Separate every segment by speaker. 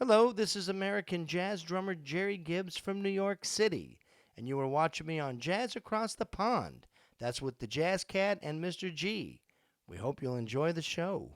Speaker 1: Hello, this is American jazz drummer Gerry Gibbs from New York City, and you are watching me on Jazz Across the Pond. That's with the Jazz Cat and Mr. G. We hope you'll enjoy the show.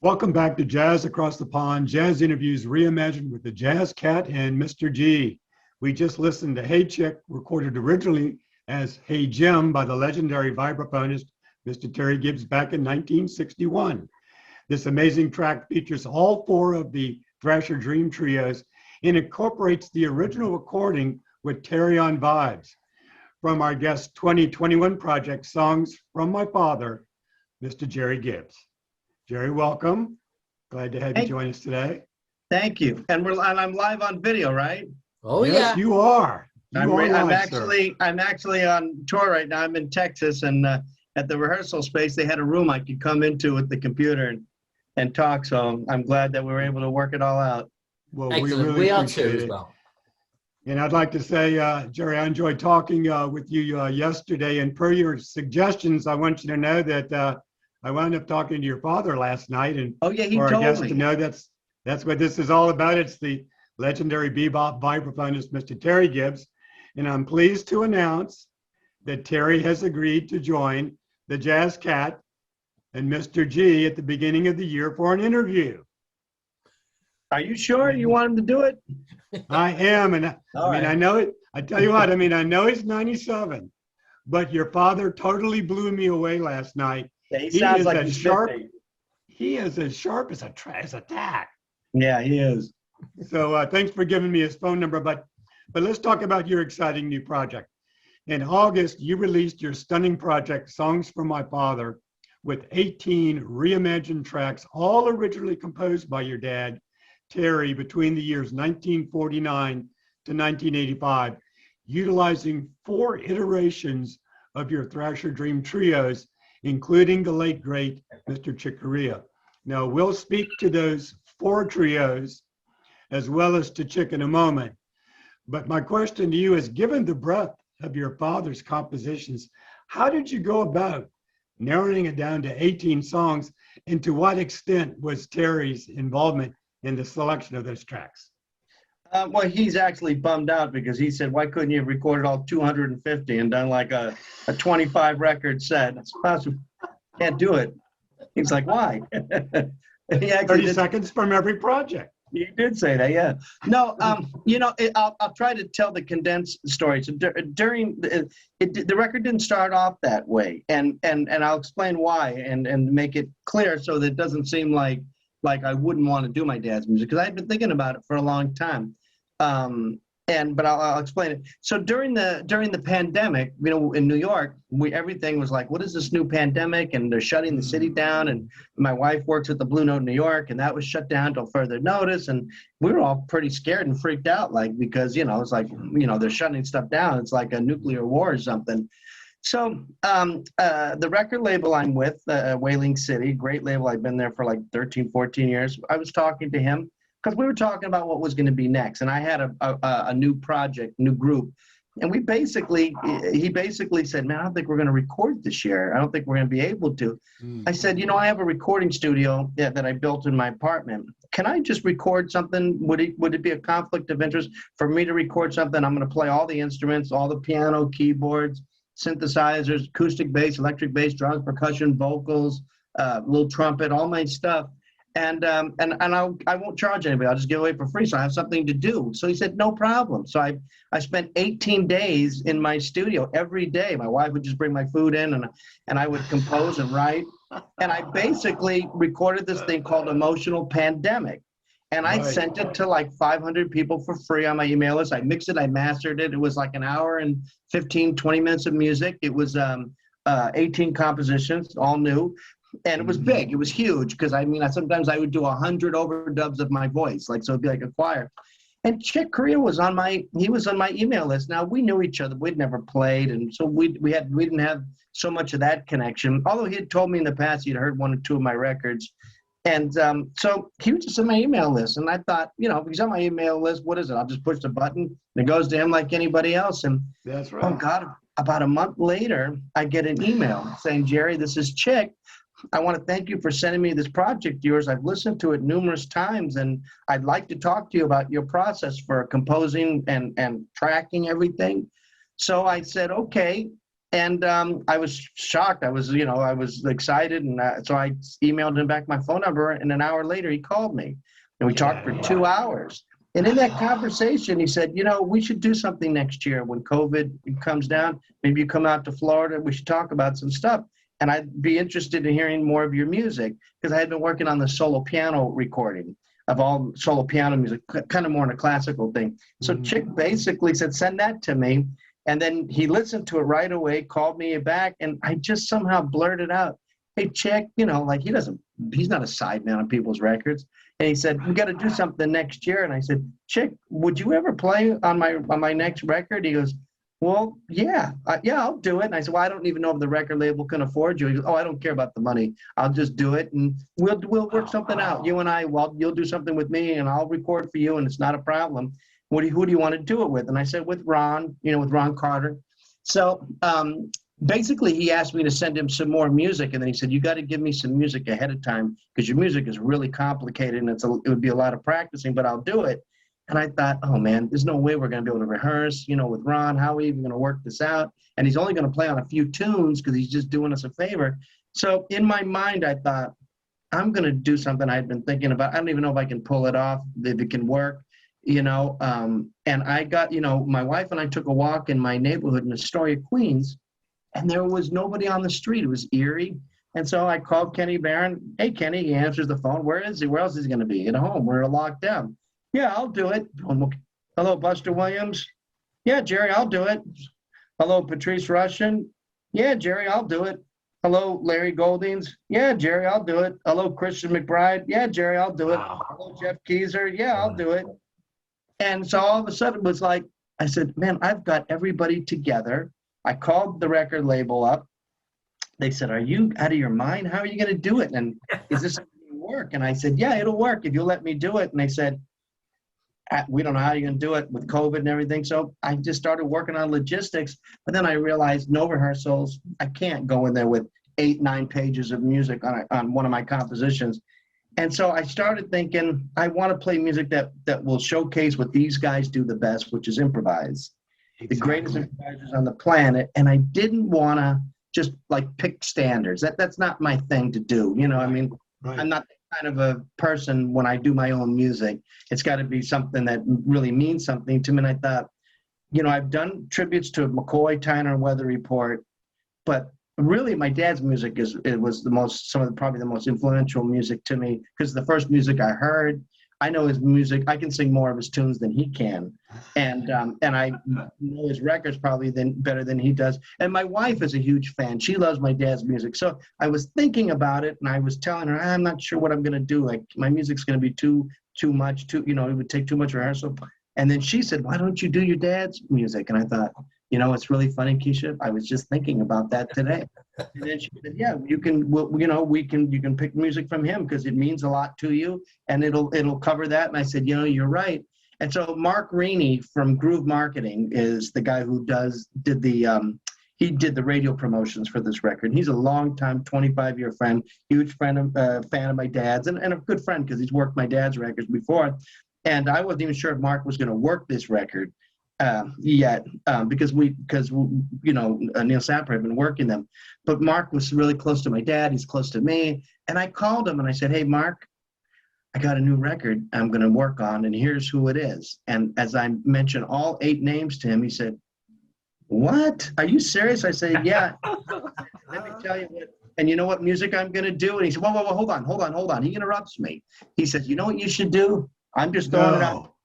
Speaker 2: Welcome back to Jazz Across the Pond, Jazz Interviews Reimagined with the Jazz Cat and Mr. G. We just listened to Hey Chick, recorded originally as Hey Jim by the legendary vibraphonist Mr. Terry Gibbs back in 1961. This amazing track features all four of the Thrasher Dream Trios and incorporates the original recording with Terry on vibes from our guest 2021 project, Songs from My Father, Mr. Gerry Gibbs. Gerry, welcome. Glad to have you join us today.
Speaker 3: Thank you. And I'm live on video, right?
Speaker 4: Oh
Speaker 2: yes,
Speaker 4: yeah,
Speaker 2: you are.
Speaker 3: I'm actually on tour right now. I'm in Texas, and at the rehearsal space, they had a room I could come into with the computer and talk. So I'm glad that we were able to work it all out.
Speaker 2: Well,
Speaker 4: excellent.
Speaker 2: we really appreciate it.
Speaker 4: As well.
Speaker 2: And I'd like to say, Gerry, I enjoyed talking with you yesterday. And per your suggestions, I want you to know that I wound up talking to your father last night, and
Speaker 3: he
Speaker 2: for our
Speaker 3: told
Speaker 2: guests
Speaker 3: me.
Speaker 2: to know that's what this is all about. It's the legendary bebop vibraphonist, Mr. Terry Gibbs, and I'm pleased to announce that Terry has agreed to join the Jazz Cat and Mr. G at the beginning of the year for an interview.
Speaker 3: Are you sure you want him to do it?
Speaker 2: I am, and I know it. I tell you what, I know he's 97, but your father totally blew me away last night.
Speaker 3: Yeah, he sounds like he's
Speaker 2: sharp.
Speaker 3: 50.
Speaker 2: He is as sharp as a tack.
Speaker 3: Yeah, he is.
Speaker 2: So thanks for giving me his phone number. But let's talk about your exciting new project. In August, you released your stunning project, Songs from My Father, with 18 reimagined tracks, all originally composed by your dad, Terry, between the years 1949 to 1985, utilizing 4 iterations of your Thrasher Dream trios, including the late, great Mr. Chick Corea. Now, we'll speak to those 4 trios as well as to Chick in a moment. But my question to you is, given the breadth of your father's compositions, how did you go about narrowing it down to 18 songs, and to what extent was Terry's involvement in the selection of those tracks?
Speaker 3: Well, he's actually bummed out because he said, why couldn't you have recorded all 250 and done like a 25 record set? I said, can't do it. He's like, why?
Speaker 2: 30 seconds from every project.
Speaker 3: You did say that, yeah. No, I'll try to tell the condensed story. So during the record didn't start off that way, and I'll explain why and make it clear so that it doesn't seem like I wouldn't want to do my dad's music, because I've been thinking about it for a long time. But I'll explain it. So during the pandemic, in New York, everything was like, what is this new pandemic? And they're shutting the city down. And my wife works at the Blue Note in New York, and that was shut down until further notice. And we were all pretty scared and freaked out, because it's like, they're shutting stuff down. It's like a nuclear war or something. So the record label I'm with, Whaling City, great label. I've been there for like 13, 14 years. I was talking to him because we were talking about what was going to be next. And I had a new project, new group. And he basically said, man, I don't think we're going to record this year. I don't think we're going to be able to. I said, I have a recording studio that I built in my apartment. Can I just record something? Would it be a conflict of interest for me to record something? I'm going to play all the instruments, all the piano, keyboards, synthesizers, acoustic bass, electric bass, drums, percussion, vocals, little trumpet, all my stuff. And I won't charge anybody. I'll just give it away for free, so I have something to do. So he said, no problem. So I spent 18 days in my studio every day. My wife would just bring my food in, and I would compose and write. And I basically recorded this thing called Emotional Pandemic. And I sent it to like 500 people for free on my email list. I mixed it, I mastered it. It was like an hour and 15, 20 minutes of music. It was 18 compositions, all new. And it was big, it was huge, because sometimes I would do 100 overdubs of my voice, so it'd be like a choir. And Chick Corea was on my email list. Now, we knew each other, we'd never played, and so we didn't have so much of that connection, although he had told me in the past he'd heard 1 or 2 of my records. And so he was just on my email list, and I thought, if he's on my email list, what is it? I'll just push the button, and it goes to him like anybody else. And
Speaker 2: that's right.
Speaker 3: Oh God, about a month later, I get an email saying, Gerry, this is Chick. I want to thank you for sending me this project of yours. I've listened to it numerous times, and I'd like to talk to you about your process for composing and tracking everything. So I said, okay. And I was shocked. I was excited. And so I emailed him back my phone number. And an hour later, he called me. And we talked for 2 hours. And in that conversation, he said, we should do something next year when COVID comes down. Maybe you come out to Florida. We should talk about some stuff. And I'd be interested in hearing more of your music, because I had been working on the solo piano recording of all solo piano music, kind of more in a classical thing. So Chick basically said, send that to me. And then he listened to it right away, called me back, and I just somehow blurted out, hey, Chick, like he's not a sideman on people's records. And he said, we got to do something next year. And I said, Chick, would you ever play on my next record? He goes, well, yeah, I'll do it. And I said, well, I don't even know if the record label can afford you. He goes, oh, I don't care about the money. I'll just do it, and we'll work something out. You and I, well, you'll do something with me, and I'll record for you, and it's not a problem. Who do you want to do it with? And I said, with Ron, with Ron Carter. So basically, he asked me to send him some more music, and then he said, you got to give me some music ahead of time, because your music is really complicated, and it would be a lot of practicing, but I'll do it. And I thought, oh man, there's no way we're going to be able to rehearse, with Ron. How are we even going to work this out? And he's only going to play on a few tunes because he's just doing us a favor. So in my mind, I thought, I'm going to do something I'd been thinking about. I don't even know if I can pull it off, if it can work, And I got, my wife and I took a walk in my neighborhood in Astoria, Queens, and there was nobody on the street. It was eerie. And so I called Kenny Barron. Hey, Kenny, he answers the phone. Where is he? Where else is he going to be? At home. We're locked down. Yeah, I'll do it. Hello, Buster Williams. Yeah, Gerry, I'll do it. Hello, Patrice Rushen. Yeah, Gerry, I'll do it. Hello, Larry Goldings. Yeah, Gerry, I'll do it. Hello, Christian McBride. Yeah, Gerry, I'll do it. Hello, Jeff Keezer. Yeah, I'll do it. And so all of a sudden it was like, I said, man, I've got everybody together. I called the record label up. They said, are you out of your mind? How are you going to do it? And is this going to work? And I said, yeah, it'll work if you'll let me do it. And they said, we don't know how you're going to do it with COVID and everything. So I just started working on logistics. But then I realized no rehearsals. I can't go in there with 8-9 pages of music on one of my compositions. And so I started thinking, I want to play music that will showcase what these guys do the best, which is improvise. Exactly. The greatest improvisers on the planet. And I didn't want to just like pick standards. That's not my thing to do. Right. I'm not kind of a person when I do my own music. It's got to be something that really means something to me. And I thought, I've done tributes to McCoy, Tyner, and Weather Report, but really my dad's music was probably the most influential music to me, because the first music I heard. I know his music. I can sing more of his tunes than he can, and I know his records probably better than he does. And my wife is a huge fan. She loves my dad's music. So I was thinking about it, and I was telling her, I'm not sure what I'm going to do. Like my music's going to be too much. It would take too much rehearsal. And then she said, why don't you do your dad's music? And I thought, it's really funny, Keisha. I was just thinking about that today. And then she said, yeah, you can pick music from him because it means a lot to you, and it'll cover that. And I said, you're right. And so Mark Rainey from Groove Marketing is the guy who did the radio promotions for this record. He's a longtime 25-year friend, huge fan of my dad's, and a good friend because he's worked my dad's records before. And I wasn't even sure if Mark was going to work this record yet, because Neil Sapper had been working them. But Mark was really close to my dad. He's close to me. And I called him and I said, hey, Mark, I got a new record I'm going to work on, and here's who it is. And as I mentioned all 8 names to him, he said, what? Are you serious? I said, yeah. Let me tell you what. And you know what music I'm going to do? And he said, whoa, hold on. He interrupts me. He says, you know what you should do? I'm just throwing it out.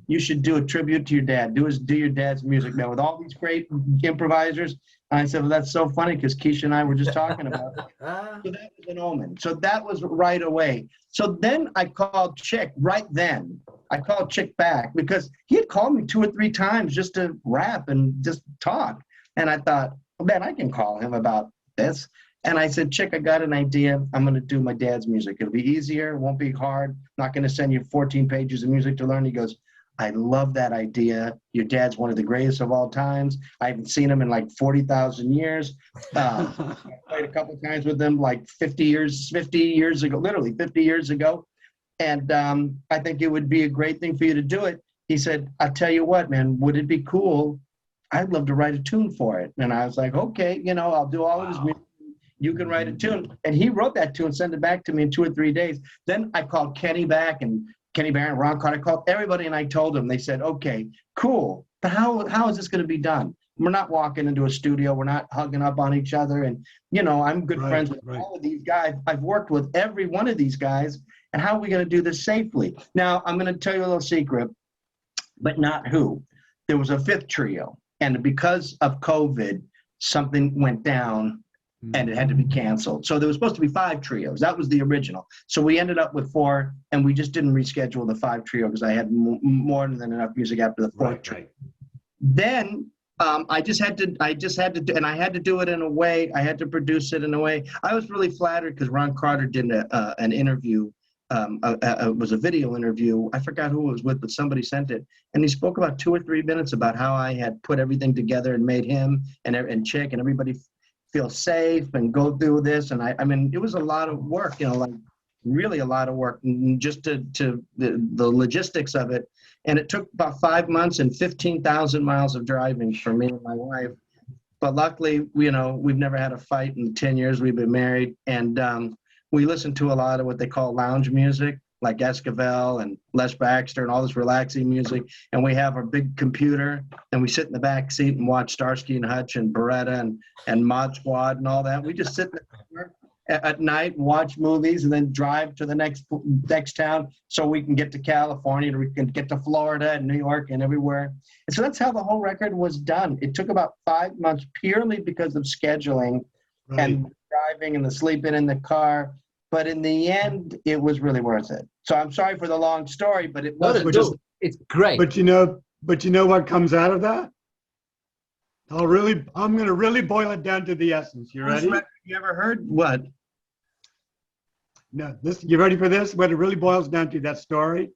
Speaker 3: You should do a tribute to your dad. Do your dad's music, man, with all these great improvisers. And I said, well, that's so funny because Keisha and I were just talking about it. So that was an omen. So that was right away. So then I called Chick right then. I called Chick back because he had called me 2 or 3 times just to rap and just talk. And I thought, well, man, I can call him about this. And I said, Chick, I got an idea. I'm going to do my dad's music. It'll be easier. It won't be hard. I'm not going to send you 14 pages of music to learn. He goes, I love that idea. Your dad's one of the greatest of all times. I haven't seen him in like 40,000 years. I played a couple of times with him like 50 years ago, literally 50 years ago. And I think it would be a great thing for you to do it. He said, I'll tell you what, man, would it be cool? I'd love to write a tune for it. And I was like, okay, you know, I'll do all of his music. You can write a tune. And he wrote that tune, sent it back to me in 2 or 3 days. Then I called Kenny back, and Kenny Barron, Ron Carter, I called everybody, and I told them. They said, okay, cool. But how is this going to be done? We're not walking into a studio. We're not hugging up on each other. And, you know, I'm good friends with all of these guys. I've worked with every one of these guys. And how are we going to do this safely? Now, I'm going to tell you a little secret, but not who. There was a fifth trio. And because of COVID, something went down and it had to be canceled. So there was supposed to be 5 trios. That was the original. So we ended up with 4, and we just didn't reschedule the 5 trio because I had more than enough music after the 4th trio. Then I just had to, and I had to do it in a way, I had to produce it in a way. I was really flattered because Ron Carter did an interview. It was a video interview. I forgot who it was with, but somebody sent it. And he spoke about 2 or 3 minutes about how I had put everything together and made him and Chick and everybody feel safe and go through this. And I mean, it was a lot of work, you know, like really a lot of work just to the logistics of it. And it took about 5 months and 15,000 miles of driving for me and my wife. But luckily, you know, we've never had a fight in the 10 years we've been married. And we listen to a lot of what they call lounge music, like Esquivel and Les Baxter and all this relaxing music. And we have our big computer and we sit in the back seat and watch Starsky and Hutch and Beretta and Mod Squad and all that. We just sit in the car at night and watch movies and then drive to the next town so we can get to California and we can get to Florida and New York and everywhere. And so that's how the whole record was done. It took about 5 months purely because of scheduling and driving and the sleeping in the car. But in the end, it was really worth it. So I'm sorry for the long story, but it was just,
Speaker 4: it's great.
Speaker 2: But you know what comes out of that? I'm going to really boil it down to the essence. You ready?
Speaker 3: You ever heard what?
Speaker 2: No, you ready for this? What it really boils down to, that story.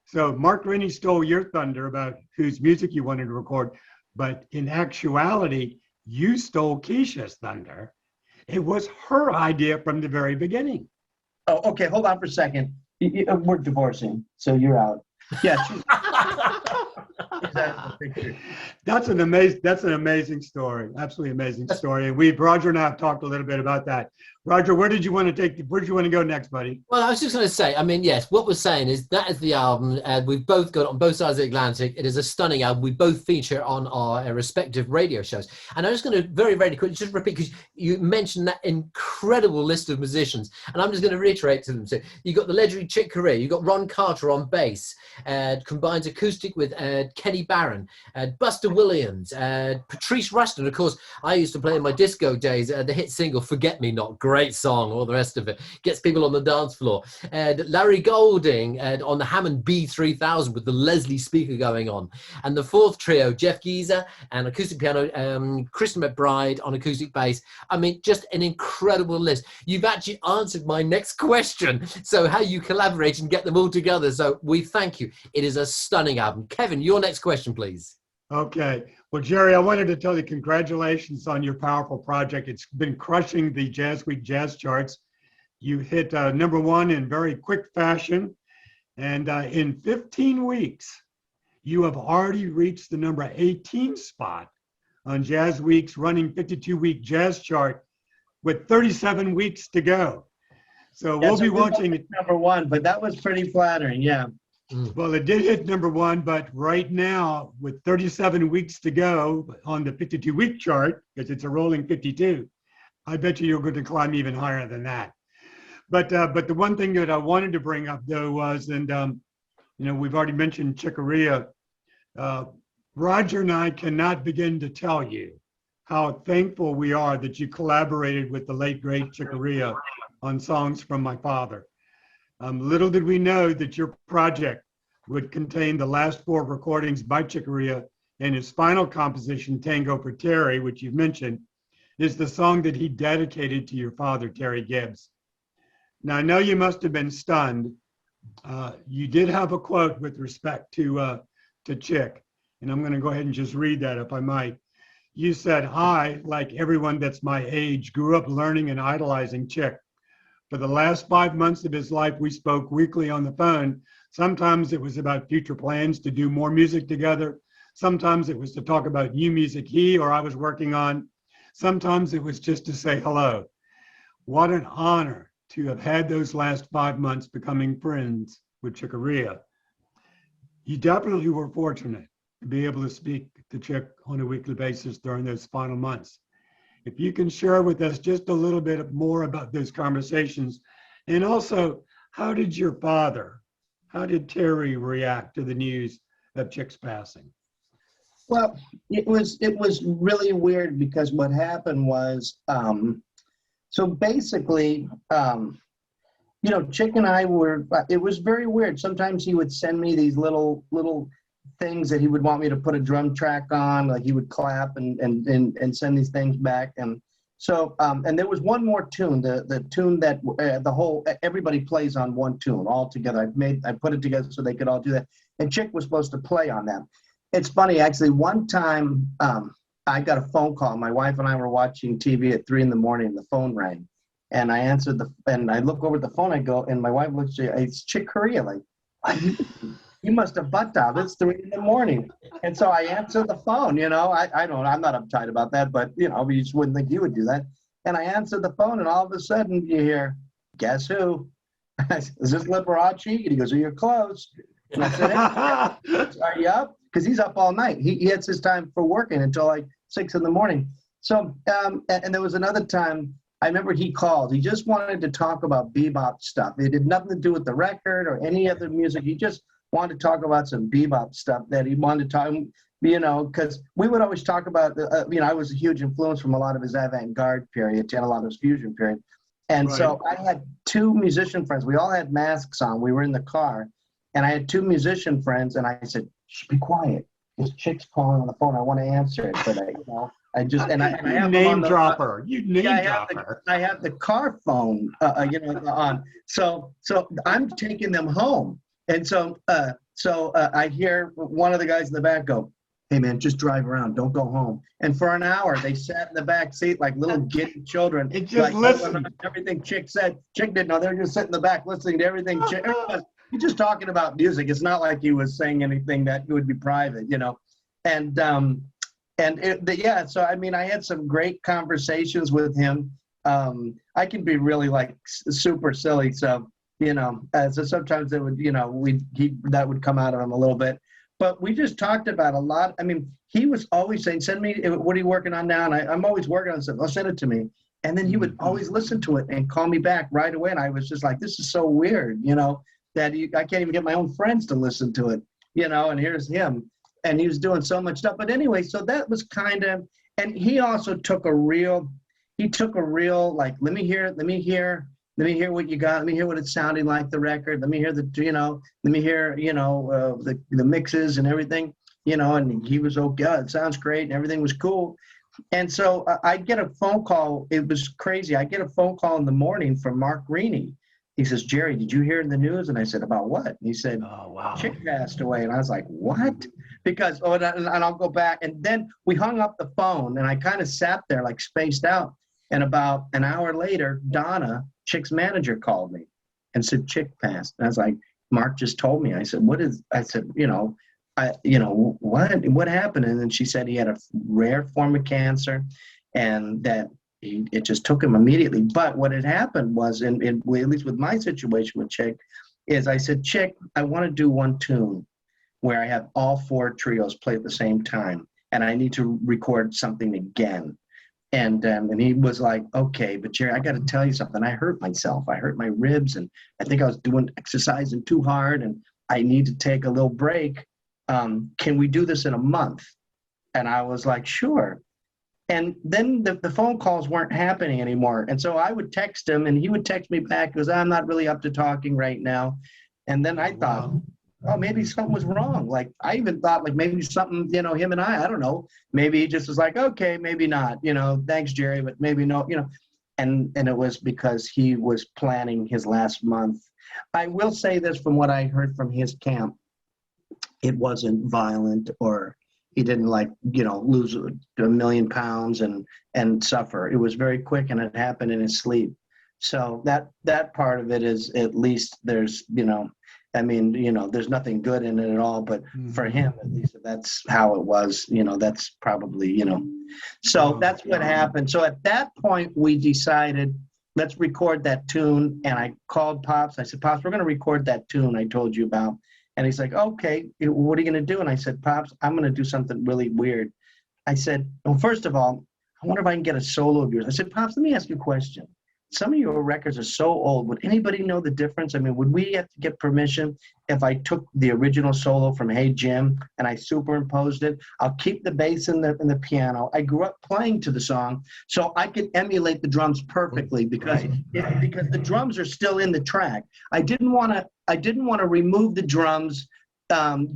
Speaker 2: So Mark Rennie stole your thunder about whose music you wanted to record, but in actuality, you stole Keisha's thunder. It was her idea from the very beginning.
Speaker 3: Oh, okay. Hold on for a second. We're divorcing, so you're out. Yeah.
Speaker 2: That's an amazing story. Absolutely amazing story. And Roger and I have talked a little bit about that. Roger, where did you want to go next, buddy?
Speaker 4: Well, I was just going to say, I mean, yes, what we're saying is that is the album, and we've both got it on both sides of the Atlantic. It is a stunning album. We both feature on our respective radio shows. And I'm just going to very, very quickly just repeat, because you mentioned that incredible list of musicians, and I'm just going to reiterate to them. So you got the legendary Chick Corea, you got Ron Carter on bass, combines acoustic with Kenny Barron, Buster Williams, Patrice Rustin. Of course, I used to play in my disco days the hit single "Forget Me Not," great song, all the rest of it gets people on the dance floor. And Larry Golding on the Hammond B3000 with the Leslie speaker going on. And the 4th trio, Jeff Geezer and acoustic piano, Kristen McBride on acoustic bass. I mean, just an incredible list. You've actually answered my next question. So how you collaborate and get them all together. So we thank you. It is a stunning album. Kevin, your next question, please.
Speaker 2: Okay. Well, Gerry, I wanted to tell you congratulations on your powerful project. It's been crushing the Jazz Week jazz charts. You hit number 1 in very quick fashion. And in 15 weeks, you have already reached the number 18 spot on Jazz Week's running 52-week jazz chart with 37 weeks to go. So we'll be watching it.
Speaker 3: Number 1, but that was pretty flattering. Yeah.
Speaker 2: Well, it did hit number 1, but right now, with 37 weeks to go on the 52-week chart, because it's a rolling 52, I bet you're going to climb even higher than that. But the one thing that I wanted to bring up, though, was, and we've already mentioned Chick Corea. Roger and I cannot begin to tell you how thankful we are that you collaborated with the late, great Chick Corea on songs from my father. Little did we know that your project would contain the last 4 recordings by Chick Corea, and his final composition, Tango for Terry, which you've mentioned, is the song that he dedicated to your father, Terry Gibbs. Now, I know you must have been stunned. You did have a quote with respect to Chick, and I'm going to go ahead and just read that if I might. You said, "I, like everyone that's my age, grew up learning and idolizing Chick. For the last 5 months of his life, we spoke weekly on the phone. Sometimes it was about future plans to do more music together. Sometimes it was to talk about new music he or I was working on. Sometimes it was just to say hello. What an honor to have had those last 5 months becoming friends with Chick Corea. You definitely were fortunate to be able to speak to Chick on a weekly basis during those final months. If you can share with us just a little bit more about those conversations, and also, how did your father, how did Terry react to the news of Chick's passing?
Speaker 3: Well, it was really weird because what happened was, so basically, Chick and I were, it was very weird. Sometimes he would send me these little things that he would want me to put a drum track on, like he would clap and send these things back. And so, and there was one more tune, the tune that everybody plays on one tune all together. I put it together so they could all do that. And Chick was supposed to play on that. It's funny, actually, one time I got a phone call. My wife and I were watching TV at 3 a.m. and the phone rang. And I answered and I look over at the phone, I go, and my wife looks at me, it's Chick Corea. Like, you must have butt dialed. It's 3 a.m. And so I answered the phone, I'm not uptight about that, but, you just wouldn't think you would do that. And I answered the phone, and all of a sudden you hear, guess who? I said, is this Liberace? And he goes, oh, you're close. And I said, hey, are you up? Because he's up all night. He hits his time for working until like 6 a.m. So, and there was another time, I remember he called. He just wanted to talk about bebop stuff. It had nothing to do with the record or any other music. He just wanted to talk about some bebop stuff that he wanted to talk, because we would always talk about, I was a huge influence from a lot of his avant-garde period and a lot of his fusion period. And
Speaker 2: Right.
Speaker 3: So I had 2 musician friends. We all had masks on. We were in the car. And I had 2 musician friends, and I said, shh, be quiet. This Chick's calling on the phone. I want to answer it. But I just, and I have
Speaker 2: You
Speaker 3: them
Speaker 2: name
Speaker 3: on the,
Speaker 2: dropper. You name
Speaker 3: I
Speaker 2: dropper.
Speaker 3: have the car phone, on. So I'm taking them home. And so I hear one of the guys in the back go, hey man, just drive around. Don't go home. And for an hour, they sat in the back seat like little giddy children.
Speaker 2: It just
Speaker 3: like,
Speaker 2: listened.
Speaker 3: everything Chick said. Chick didn't know. They were just sitting in the back listening to everything Chick. He's just talking about music. It's not like he was saying anything that would be private, And so I mean, I had some great conversations with him. I can be really like super silly, so so sometimes it would, that would come out of him a little bit. But we just talked about a lot. I mean, he was always saying, "Send me, what are you working on now?" And I'm always working on stuff. "Oh, send it to me." And then he would always listen to it and call me back right away. And I was just like, "This is so weird," that I can't even get my own friends to listen to it, and here's him. And he was doing so much stuff. But anyway, so that was kind of, and he also took a real, like, let me hear what you got. Let me hear what it's sounding like, the record. Let me hear the mixes and everything, and he was, oh God, it sounds great. And everything was cool. And so I get a phone call. It was crazy. I get a phone call in the morning from Mark Greaney. He says, Gerry, did you hear in the news? And I said, about what? And he said,
Speaker 2: Oh, wow.
Speaker 3: Chick passed away. And I was like, what? Because, and I'll go back. And then we hung up the phone, and I kind of sat there like spaced out. And about an hour later, Donna, Chick's manager, called me and said, Chick passed. And I was like, Mark just told me. I said, what? What happened? And then she said he had a rare form of cancer, and that it just took him immediately. But what had happened was, at least with my situation with Chick, is I said, Chick, I want to do one tune where I have all 4 trios play at the same time, and I need to record something again. And he was like, okay, but Gerry, I got to tell you something. I hurt myself. I hurt my ribs, and I think I was exercising too hard, and I need to take a little break. Can we do this in a month? And I was like, sure. And then the phone calls weren't happening anymore. And so I would text him, and he would text me back, because I'm not really up to talking right now. And then I thought, oh, maybe something was wrong. Like, I even thought, like, maybe something, him and I don't know. Maybe he just was like, okay, maybe not, thanks, Gerry, but maybe no, and it was because he was planning his last month. I will say this from what I heard from his camp. It wasn't violent, or he didn't lose 1 million pounds and suffer. It was very quick, and it happened in his sleep. So that part of it is, at least there's, I mean, there's nothing good in it at all, but for him, at least, if that's how it was, that's probably. So that's what happened. So at that point, we decided, let's record that tune. And I called Pops. I said, Pops, we're going to record that tune I told you about. And he's like, okay, what are you going to do? And I said, Pops, I'm going to do something really weird. I said, well, first of all, I wonder if I can get a solo of yours. I said, Pops, let me ask you a question. Some of your records are so old. Would anybody know the difference? I mean, would we have to get permission if I took the original solo from Hey Jim and I superimposed it? I'll keep the bass in the piano. I grew up playing to the song, so I could emulate the drums perfectly because the drums are still in the track. I didn't want to remove the drums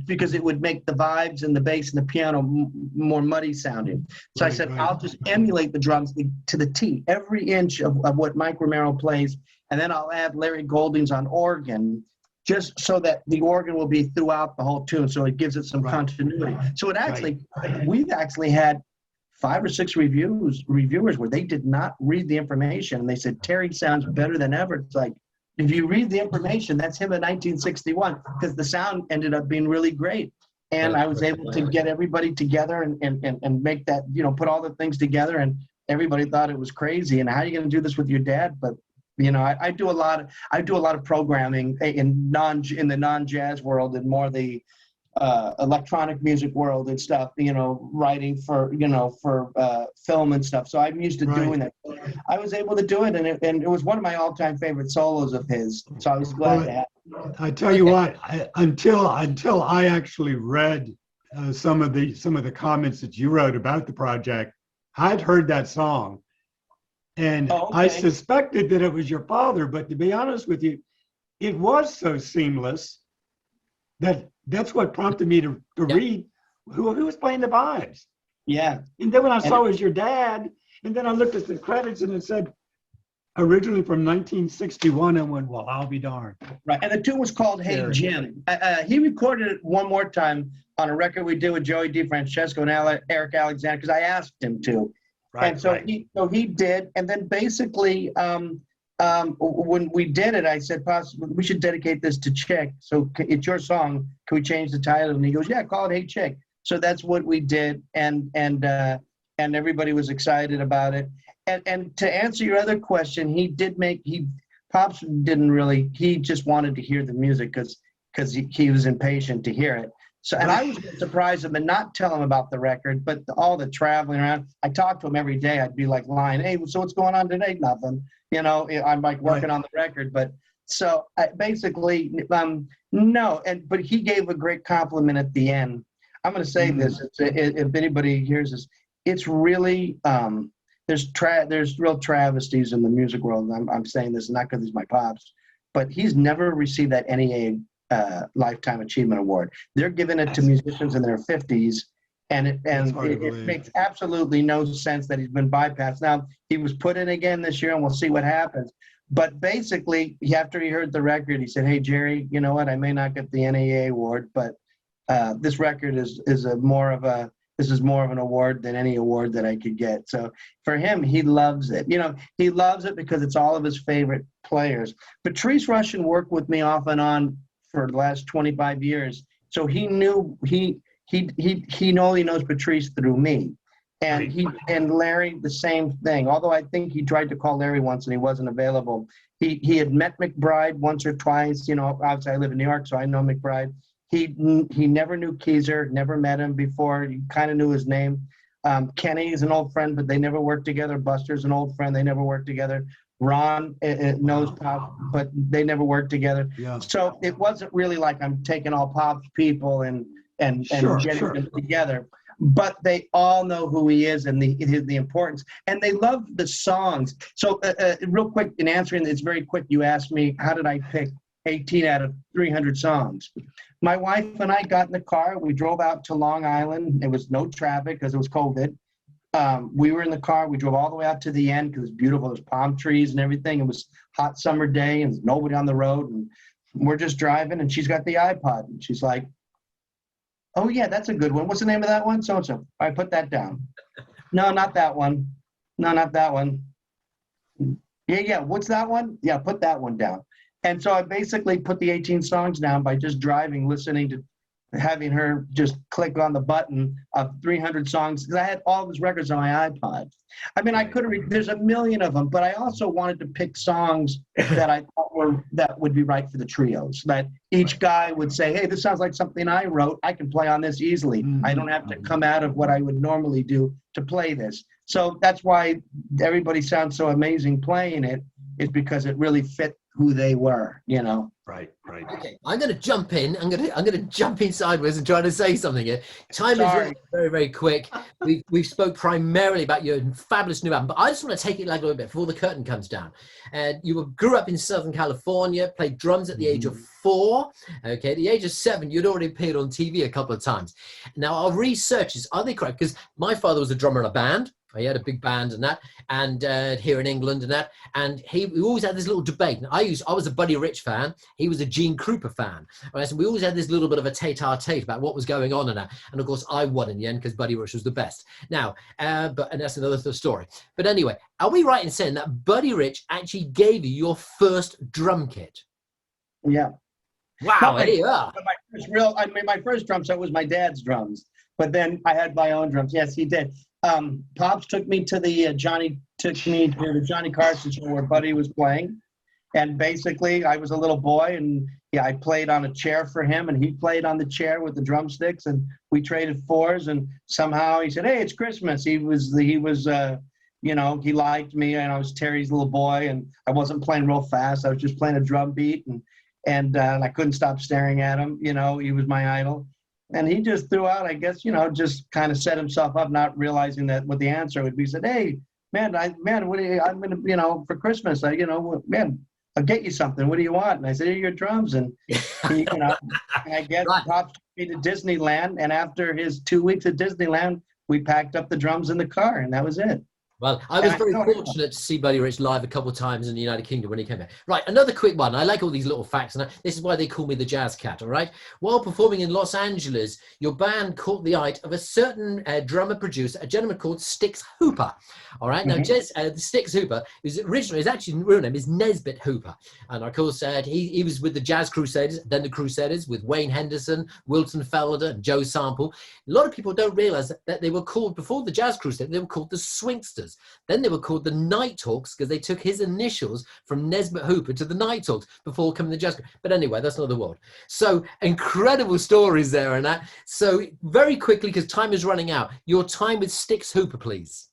Speaker 3: because it would make the vibes and the bass and the piano more muddy sounding. So I said, I'll just emulate the drums to the T, every inch of what Mike Romero plays, and then I'll add Larry Goldings on organ, just so that the organ will be throughout the whole tune, so it gives it some continuity. So we've actually had 5 or 6 reviewers where they did not read the information, and they said, Terry sounds better than ever. It's like, if you read the information, that's him in 1961, because the sound ended up being really great. And I was able to get everybody together and make that, put all the things together, and everybody thought it was crazy. And how are you going to do this with your dad? But, I do a lot of programming in the non-jazz world and more the electronic music world and stuff, writing for film and stuff. So I'm used to doing that. I was able to do it, and it was one of my all-time favorite solos of his. So I was glad to have it.
Speaker 2: I tell you what, until I actually read some of the comments that you wrote about the project, I'd heard that song, and I suspected that it was your father. But to be honest with you, it was so seamless that's what prompted me to read who was playing the vibes.
Speaker 3: Yeah.
Speaker 2: And then when I saw it was your dad, and then I looked at the credits and it said originally from 1961, and went, well, I'll be darned.
Speaker 3: Right. And the tune was called Hey Jim. He recorded it one more time on a record we did with Joey DeFrancesco and Eric Alexander, because I asked him to. Right. And so he did. And then basically, when we did it, I said, we should dedicate this to Chick. So it's your song. Can we change the title? And he goes, yeah, call it Hey Chick. So that's what we did. And everybody was excited about it. And to answer your other question, Pops didn't really, he just wanted to hear the music because he was impatient to hear it. So, and I was going to surprise him and not tell him about the record, but all the traveling around, I talked to him every day. I'd be like lying, hey, so what's going on today? Nothing. I'm like working on the record. But so basically, no. But he gave a great compliment at the end. I'm going to say this, if anybody hears this, it's really, there's real travesties in the music world. I'm saying this not because he's my pops, but he's never received that NEA Lifetime Achievement Award. They're giving it to musicians in their 50s, and it makes absolutely no sense that he's been bypassed. Now, he was put in again this year, and we'll see what happens. But basically, after he heard the record, he said, hey, Gerry, you know what? I may not get the NEA award, but this record is more of an award than any award that I could get. So for him, he loves it. He loves it because it's all of his favorite players. Patrice Rushen worked with me off and on for the last 25 years. So he knew he only knows Patrice through me. And Larry, the same thing. Although I think he tried to call Larry once and he wasn't available. He had met McBride once or twice. Obviously I live in New York, so I know McBride. He never knew Keezer, never met him before. He kind of knew his name. Kenny is an old friend, but they never worked together. Buster's an old friend. They never worked together. Ron knows Pop, but they never worked together. Yeah. So it wasn't really like I'm taking all Pop's people and getting them together. But they all know who he is and the importance. And they love the songs. So real quick, in answering this, very quick, you asked me, how did I pick 18 out of 300 songs? My wife and I got in the car. We drove out to Long Island. There was no traffic because it was COVID. We were in the car. We drove all the way out to the end because it was beautiful. There's palm trees and everything. It was a hot summer day and there's nobody on the road. And we're just driving and she's got the iPod. And she's like, oh, yeah, that's a good one. What's the name of that one? So-and-so. All right, put that down. No, not that one. No, not that one. Yeah. What's that one? Yeah, put that one down. And so I basically put the 18 songs down by just driving, listening to, having her just click on the button of 300 songs. Because I had all those records on my iPod. I mean, I could have, there's a million of them, but I also wanted to pick songs that I thought that would be right for the trios. That each guy would say, hey, this sounds like something I wrote. I can play on this easily. I don't have to come out of what I would normally do to play this. So that's why everybody sounds so amazing playing it, is because it really fit who they were, you know.
Speaker 2: Right.
Speaker 4: Okay, I'm going to jump in. I'm going to jump in sideways and try to say something here. Time is
Speaker 3: Sorry.
Speaker 4: running very, very quick. We've spoke primarily about your fabulous new album, but I just want to take it like a little bit before the curtain comes down. And you grew up in Southern California, played drums at the age of 4. Okay, at the age of 7, you'd already appeared on TV a couple of times. Now, our researchers, are they correct? Because my father was a drummer in a band. He had a big band and that, and here in England and that, and we always had this little debate. And I was a Buddy Rich fan. He was a Gene Krupa fan. Right? So we always had this little bit of a tete-a-tete about what was going on and that. And of course, I won in the end because Buddy Rich was the best. Now, and that's another story. But anyway, are we right in saying that Buddy Rich actually gave you your first drum kit?
Speaker 3: Yeah.
Speaker 4: Wow, here you are.
Speaker 3: My first drum set was my dad's drums, but then I had my own drums. Yes, he did. Pops took me to the Johnny Carson show where Buddy was playing, and basically I was a little boy, and I played on a chair for him, and he played on the chair with the drumsticks, and we traded fours, and somehow he said, "Hey, it's Christmas." He was you know, he liked me, and I was Terry's little boy, and I wasn't playing real fast. I was just playing a drum beat, and I couldn't stop staring at him. You know, he was my idol. And he just threw out, I guess, you know, just kind of set himself up, not realizing that what the answer would be. He said, "Hey, man, what do you, I'm going to, you know, for Christmas, man, I'll get you something. What do you want?" And I said, "Here are your drums." And he, you know, and I guess Pops took me to Disneyland. And after his 2 weeks at Disneyland, we packed up the drums in the car, and that was it.
Speaker 4: Well, I was very fortunate to see Buddy Rich live a couple of times in the United Kingdom when he came here. Right, another quick one. I like all these little facts, and this is why they call me the Jazz Cat, all right? While performing in Los Angeles, your band caught the eye of a certain drummer-producer, a gentleman called Stix Hooper, all right? Now, Stix Hooper, his actually real name is Nesbitt Hooper. And, of course, he was with the Jazz Crusaders, then the Crusaders, with Wayne Henderson, Wilton Felder, and Joe Sample. A lot of people don't realize that they were called, before the Jazz Crusaders, they were called the Swingsters. Then they were called the Nighthawks because they took his initials from Nesbitt Hooper to the Nighthawks before coming to Jazz. But anyway, that's another world. So incredible stories there and that. So very quickly, because time is running out, your time with Stix Hooper, please.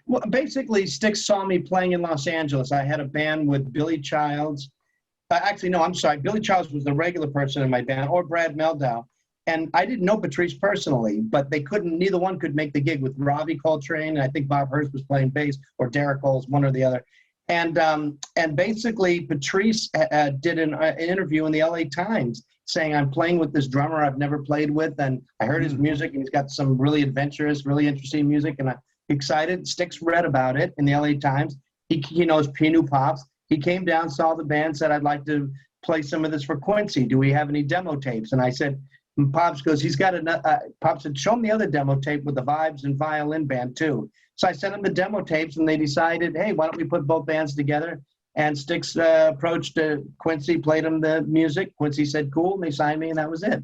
Speaker 3: Well, basically, Stix saw me playing in Los Angeles. I had a band with Billy Childs. Actually, no, I'm sorry. Billy Childs was the regular person in my band, or Brad Meldau. And I didn't know Patrice personally, but neither one could make the gig with Ravi Coltrane. I think Bob Hurst was playing bass, or Derek Coles, one or the other. And basically Patrice did an interview in the LA Times saying, "I'm playing with this drummer I've never played with, and I heard his music, and he's got some really adventurous, really interesting music, and I'm excited." Stix read about it in the LA Times. He knew Pops. He came down, saw the band, said, "I'd like to play some of this for Quincy. Do we have any demo tapes?" And I said, and Pops goes, "He's got Pops said, "Show him the other demo tape with the Vibes and violin band too." So I sent him the demo tapes, and they decided, "Hey, why don't we put both bands together?" And Stix approached Quincy, played him the music. Quincy said, "Cool," and they signed me, and that was it.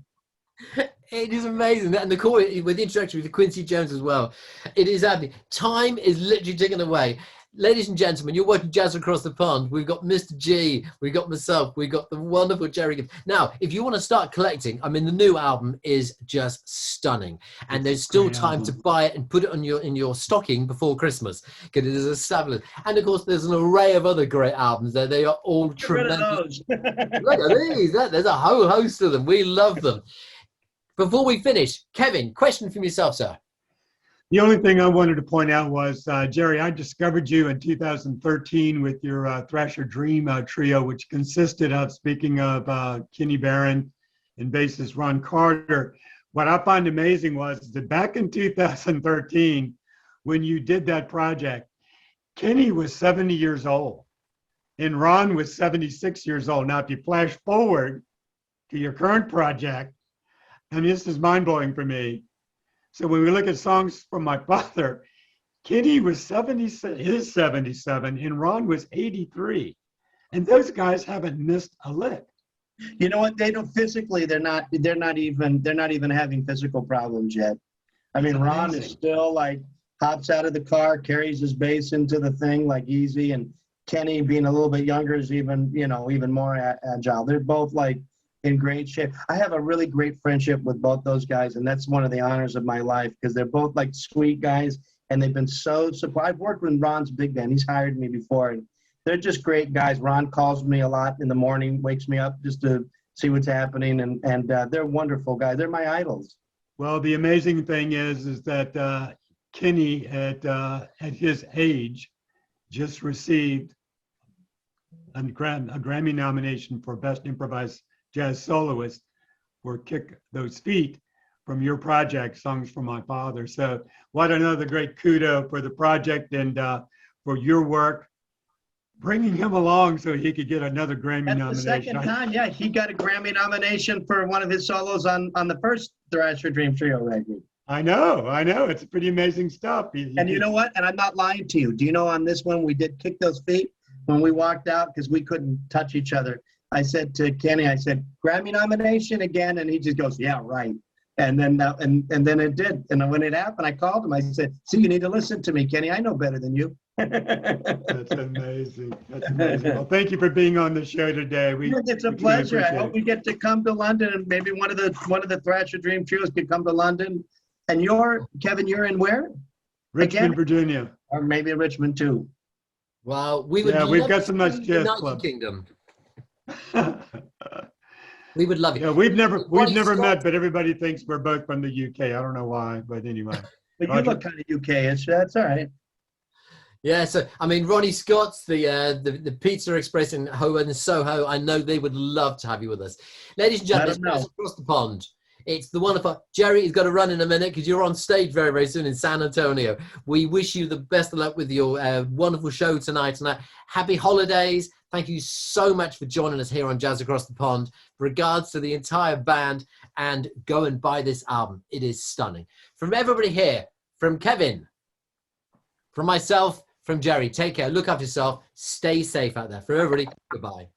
Speaker 4: It is amazing. And the call with the introduction with Quincy Jones as well. It is happening. Time is literally ticking away. Ladies and gentlemen, you're watching Jazz Across the Pond. We've got Mr. G, we've got myself, we've got the wonderful Gerry Gibbs. Now, if you want to start collecting, I mean, the new album is just stunning. And there's still time to buy it and put it on in your stocking before Christmas, because it is a fabulous. And of course, there's an array of other great albums there. They are all tremendous. Look at these. There's a whole host of them. We love them. Before we finish, Kevin, question from yourself, sir.
Speaker 2: The only thing I wanted to point out was, Gerry, I discovered you in 2013 with your Thrasher Dream trio, which consisted of, speaking of Kenny Barron and bassist Ron Carter. What I find amazing was that back in 2013, when you did that project, Kenny was 70 years old and Ron was 76 years old. Now, if you flash forward to your current project, and this is mind-blowing for me. So when we look at Songs from My Father, Kenny was 77, and Ron was 83. And those guys haven't missed a lick.
Speaker 3: You know what? They don't physically. They're not even having physical problems yet. I mean, Ron is
Speaker 2: Amazing.
Speaker 3: still like hops out of the car, carries his bass into the thing like easy, and Kenny, being a little bit younger, is even more agile. They're both like in great shape. I have a really great friendship with both those guys, and that's one of the honors of my life because they're both like sweet guys, and they've been so supportive. I've worked with Ron's big band. He's hired me before, and they're just great guys. Ron calls me a lot in the morning, wakes me up just to see what's happening, and they're wonderful guys. They're my idols.
Speaker 2: Well, the amazing thing is that Kenny at his age just received a Grammy nomination for Best Improvised Jazz Soloist for Kick Those Feet from your project, Songs for My Father. So what another great kudo for the project and for your work, bringing him along so he could get another Grammy
Speaker 3: That's
Speaker 2: nomination.
Speaker 3: the second time, yeah. He got a Grammy nomination for one of his solos on the first Thrasher Dream Trio record.
Speaker 2: I know. It's pretty amazing stuff.
Speaker 3: And you know what? And I'm not lying to you. Do you know on this one we did Kick Those Feet? When we walked out, because we couldn't touch each other, I said to Kenny, I said, Grammy nomination again? And he just goes, yeah, right. And then and then it did. And when it happened, I called him. I said, see, you need to listen to me, Kenny. I know better than you.
Speaker 2: That's amazing. That's amazing. Well, thank you for being on the show today.
Speaker 3: It's a
Speaker 2: we truly
Speaker 3: pleasure. I
Speaker 2: appreciate
Speaker 3: hope
Speaker 2: it.
Speaker 3: we get to come to London, and maybe one of the Thrasher Dream Trios could come to London. And Kevin, you're in where?
Speaker 2: Richmond,
Speaker 3: Again?
Speaker 2: Virginia.
Speaker 3: Or maybe Richmond too.
Speaker 4: Well, we would.
Speaker 2: Yeah, we've
Speaker 4: love
Speaker 2: got
Speaker 4: to
Speaker 2: some
Speaker 4: see
Speaker 2: nice
Speaker 4: you in
Speaker 2: jazz
Speaker 4: the United
Speaker 2: clubs.
Speaker 4: Kingdom. We would love it.
Speaker 2: Yeah, we've never
Speaker 4: Ronnie
Speaker 2: met,
Speaker 4: Scott-
Speaker 2: but everybody thinks we're both from the UK. I don't know why, but anyway.
Speaker 3: But you
Speaker 2: Roger.
Speaker 3: look kind of UK-ish. That's all right.
Speaker 4: Yeah, so I mean, Ronnie Scott's, the Pizza Express in Soho. I know they would love to have you with us, ladies and gentlemen.
Speaker 3: Let 'em
Speaker 4: It's across the pond. It's the wonderful Gerry. He's got to run in a minute because you're on stage very, very soon in San Antonio. We wish you the best of luck with your wonderful show tonight. Happy holidays. Thank you so much for joining us here on Jazz Across the Pond. Regards to the entire band, and go and buy this album. It is stunning. From everybody here, from Kevin, from myself, from Gerry, take care. Look after yourself. Stay safe out there. For everybody, goodbye.